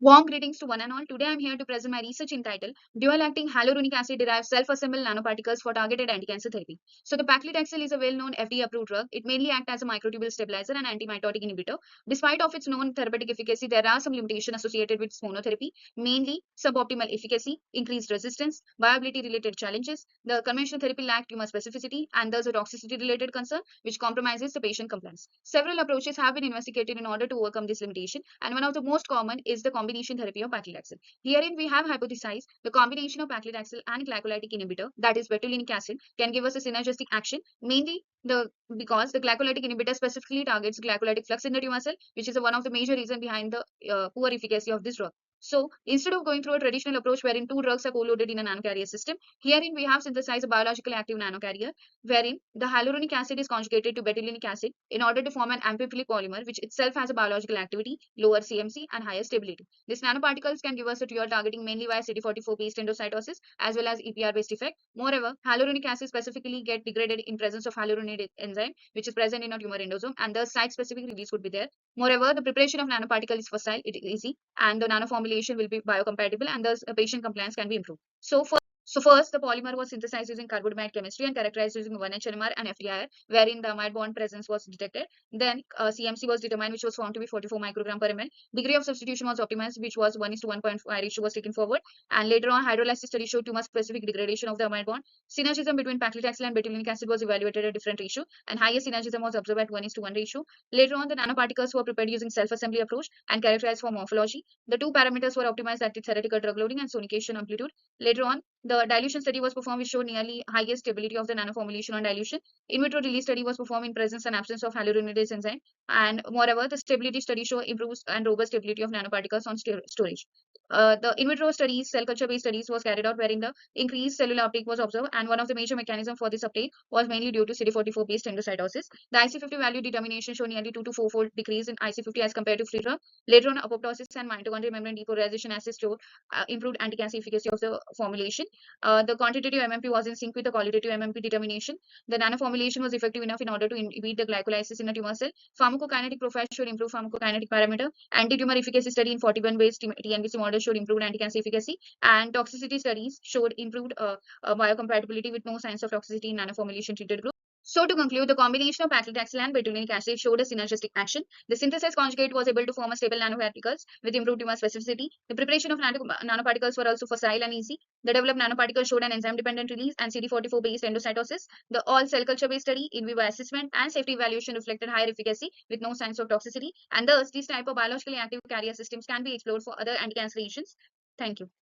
Warm greetings to one and all. Today I'm here to present my research entitled Dual-acting hyaluronic acid-derived self-assembled nanoparticles for targeted anti-cancer therapy. So the paclitaxel is a well-known FDA-approved drug. It mainly acts as a microtubule stabilizer and antimitotic inhibitor. Despite of its known therapeutic efficacy, there are some limitations associated with monotherapy, mainly suboptimal efficacy, increased resistance, viability-related challenges. The conventional therapy lacked tumor specificity, and there's a toxicity-related concern which compromises the patient compliance. Several approaches have been investigated in order to overcome this limitation, and one of the most common is the combination therapy of paclitaxel. Herein, we have hypothesized the combination of paclitaxel and glycolytic inhibitor, that is betulinic acid, can give us a synergistic action, mainly because the glycolytic inhibitor specifically targets glycolytic flux in the tumor cell, which is one of the major reasons behind the poor efficacy of this drug. So, instead of going through a traditional approach wherein two drugs are co-loaded in a nanocarrier system, herein we have synthesized a biologically active nanocarrier wherein the hyaluronic acid is conjugated to betulinic acid in order to form an amphiphilic polymer, which itself has a biological activity, lower CMC, and higher stability. These nanoparticles can give us a dual targeting mainly via CD44-based endocytosis as well as EPR-based effect. Moreover, hyaluronic acid specifically get degraded in presence of hyaluronate enzyme, which is present in a tumor endosome, and the site-specific release would be there. Moreover, the preparation of nanoparticle is facile, it is easy, and the nanoformulation will be biocompatible, and thus patient compliance can be improved. So first, the polymer was synthesized using carbonamide chemistry and characterized using 1-HNMR and FDIR, wherein the amide bond presence was detected. Then CMC was determined, which was found to be 44 microgram per ml. Degree of substitution was optimized, which was 1:1.5 ratio was taken forward. And later on, hydrolysis study showed tumor-specific degradation of the amide bond. Synergism between paclitaxel and betulinic acid was evaluated at different ratio, and highest synergism was observed at 1:1 ratio. Later on, the nanoparticles were prepared using self-assembly approach and characterized for morphology. The two parameters were optimized at the theoretical drug loading and sonication amplitude. Later on, the dilution study was performed, which showed nearly highest stability of the nanoformulation on dilution. In vitro release study was performed in presence and absence of hyaluronidase enzyme. And moreover, the stability study showed improved and robust stability of nanoparticles on storage. The in vitro studies, cell culture based studies was carried out wherein the increased cellular uptake was observed, and one of the major mechanisms for this uptake was mainly due to CD44 based endocytosis. The IC50 value determination showed nearly 2 to 4 fold decrease in IC50 as compared to free drug. Later on, apoptosis and mitochondrial membrane depolarization assays showed improved anti-cancer efficacy of the formulation. The quantitative MMP was in sync with the qualitative MMP determination. The nanoformulation was effective enough in order to inhibit the glycolysis in a tumor cell. Pharmacokinetic profile showed improved pharmacokinetic parameter. Anti-tumor efficacy study in 41-based TNBC model showed improved anti-cancer efficacy, and toxicity studies showed improved biocompatibility with no signs of toxicity in nanoformulation treated group. So to conclude, the combination of paclitaxel and betulinic acid showed a synergistic action. The synthesized conjugate was able to form a stable nanoparticles with improved tumor specificity. The preparation of nanoparticles were also facile and easy. The developed nanoparticles showed an enzyme-dependent release and CD44-based endocytosis. The all cell culture-based study, in vivo assessment, and safety evaluation reflected higher efficacy with no signs of toxicity. And thus, these type of biologically active carrier systems can be explored for other anti-cancer agents. Thank you.